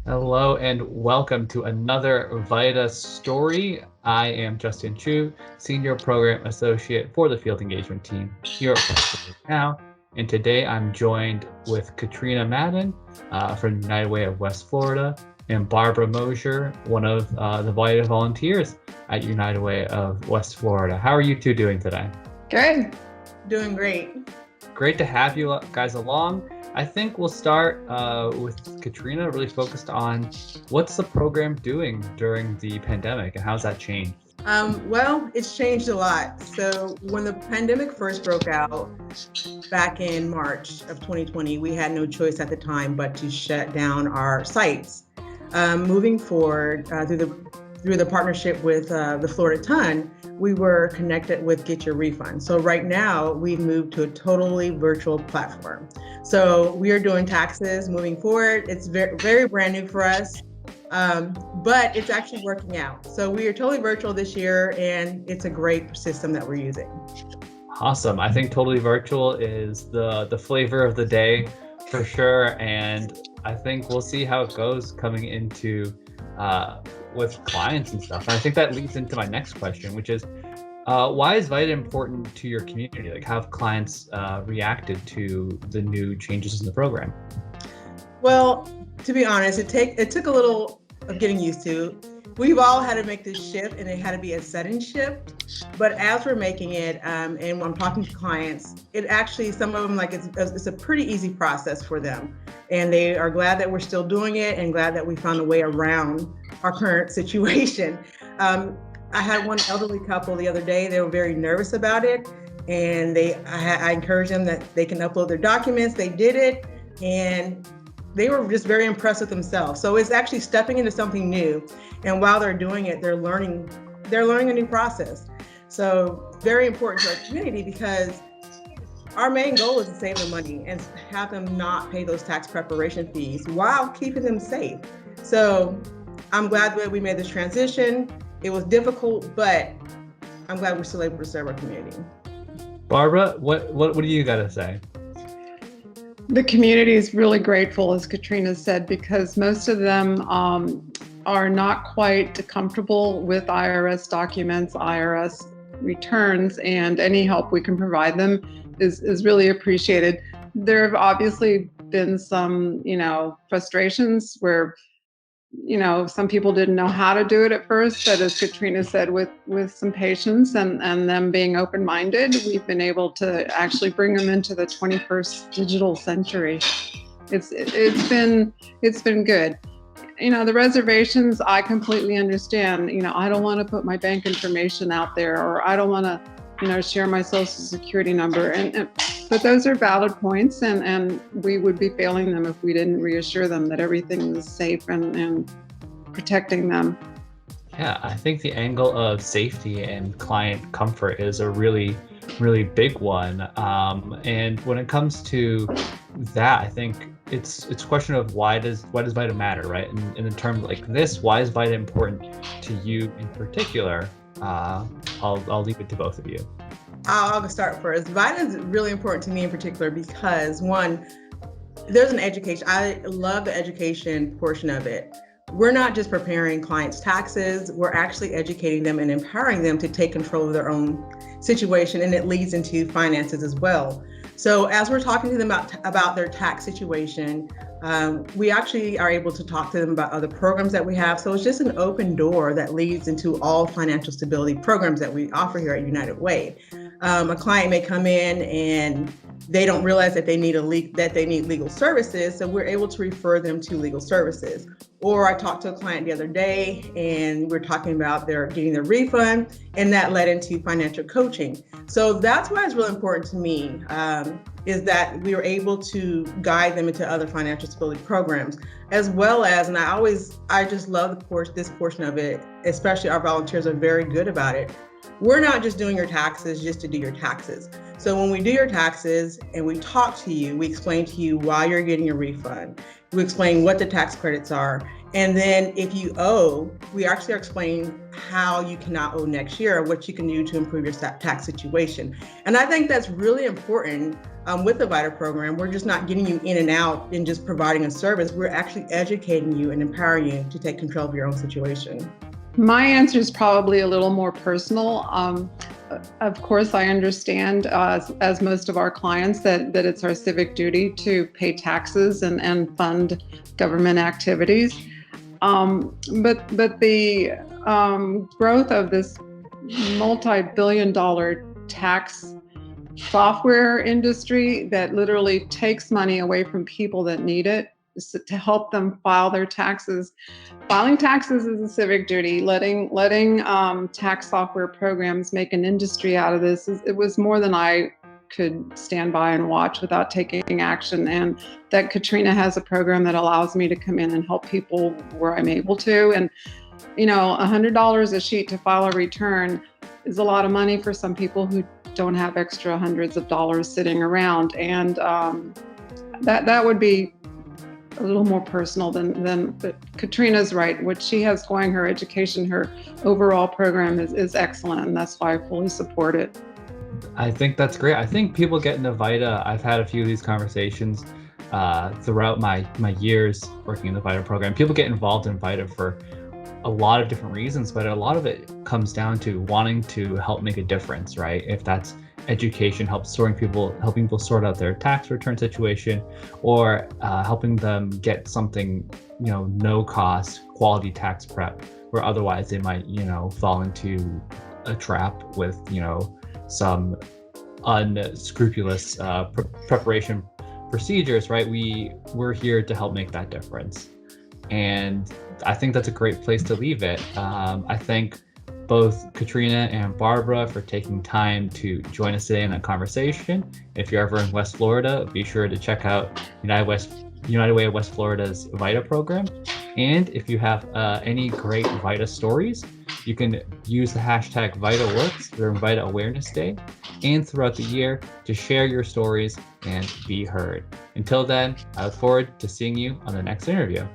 Hello and welcome to another VITA story. I am Justin Chu, Senior Program Associate for the Field Engagement Team here at Florida now. And today I'm joined with Katrina Madden from United Way of West Florida and Barbara Mozur, one of the VITA volunteers at United Way of West Florida. How are you two doing today? Good. Doing great. Great to have you guys along. I think we'll start with Katrina, really focused on what's the program doing during the pandemic and how's that changed? Well, it's changed a lot. So when the pandemic first broke out back in March of 2020, we had no choice at the time but to shut down our sites. Moving forward through the partnership with the Florida Ton, we were connected with Get Your Refund. So right now we've moved to a totally virtual platform. So we are doing taxes moving forward. It's very, very brand new for us, but it's actually working out. So we are totally virtual this year, and it's a great system that we're using. Awesome. I think totally virtual is the flavor of the day for sure. And I think we'll see how it goes coming into with clients and stuff. And I think that leads into my next question, which is why is VITA important to your community? Like, how have clients reacted to the new changes in the program? Well, to be honest, it took a little of getting used to. We've all had to make this shift, and it had to be a sudden shift. But as we're making it, and when I'm talking to clients, it actually, some of them, it's a pretty easy process for them. And they are glad that we're still doing it and glad that we found a way around our current situation. I had one elderly couple the other day. They were very nervous about it, and I encouraged them that they can upload their documents. They did it, and they were just very impressed with themselves. So it's actually stepping into something new, and while they're doing it, they're learning a new process. So very important to our community, because our main goal is to save them money and have them not pay those tax preparation fees while keeping them safe. So I'm glad that we made this transition. It was difficult, but I'm glad we're still able to serve our community. Barbara, what do you got to say? The community is really grateful, as Katrina said, because most of them are not quite comfortable with IRS documents, IRS returns, and any help we can provide them is really appreciated. There have obviously been some, frustrations where, some people didn't know how to do it at first, but as Katrina said, with some patience and them being open-minded, we've been able to actually bring them into the 21st digital century. It's been good. The reservations, I completely understand. I don't want to put my bank information out there, or I don't want to, share my social security number. But those are valid points, and we would be failing them if we didn't reassure them that everything was safe and protecting them. Yeah, I think the angle of safety and client comfort is a really, really big one. And when it comes to that, I think it's a question of why does VITA matter, right? And in a term like this, why is VITA important to you in particular? I'll leave it to both of you. I'll start first. VITA is really important to me in particular because, one, there's an education. I love the education portion of it. We're not just preparing clients' taxes, we're actually educating them and empowering them to take control of their own situation, and it leads into finances as well. So as we're talking to them about their tax situation, we actually are able to talk to them about other programs that we have. So it's just an open door that leads into all financial stability programs that we offer here at United Way. A client may come in and they don't realize that they need legal services, so we're able to refer them to legal services. Or I talked to a client the other day and we're talking about getting their refund, and that led into financial coaching. So that's why it's really important to me, is that we were able to guide them into other financial stability programs, as well as, and I just love this portion of it, especially our volunteers are very good about it. We're not just doing your taxes just to do your taxes. So when we do your taxes and we talk to you, we explain to you why you're getting your refund. We explain what the tax credits are. And then if you owe, we actually are explaining how you cannot owe next year, what you can do to improve your tax situation. And I think that's really important with the VITA program. We're just not getting you in and out and just providing a service. We're actually educating you and empowering you to take control of your own situation. My answer is probably a little more personal. Of course, I understand, as most of our clients, that it's our civic duty to pay taxes and fund government activities. But the growth of this multi-billion-dollar tax software industry that literally takes money away from people that need it to help them file their taxes. Filing taxes is a civic duty. Letting tax software programs make an industry out of this, it was more than I could stand by and watch without taking action. And that Katrina has a program that allows me to come in and help people where I'm able to. And $100 a sheet to file a return is a lot of money for some people who don't have extra hundreds of dollars sitting around. And that would be a little more personal but Katrina's right. What she has going, her education, her overall program is excellent, and that's why I fully support it. I think that's great. I think people get into VITA. I've had a few of these conversations throughout my years working in the VITA program. People get involved in VITA for a lot of different reasons, but a lot of it comes down to wanting to help make a difference, right? If that's education, helping people sort out their tax return situation, or helping them get something, no cost quality tax prep, where otherwise they might, fall into a trap with, some unscrupulous preparation procedures, right? We're here to help make that difference. And I think that's a great place to leave it. I thank both Katrina and Barbara for taking time to join us today in that conversation. If you're ever in West Florida, be sure to check out United Way of West Florida's VITA program. And if you have any great VITA stories, you can use the hashtag VITAWorks during VITA Awareness Day and throughout the year to share your stories and be heard. Until then, I look forward to seeing you on the next interview.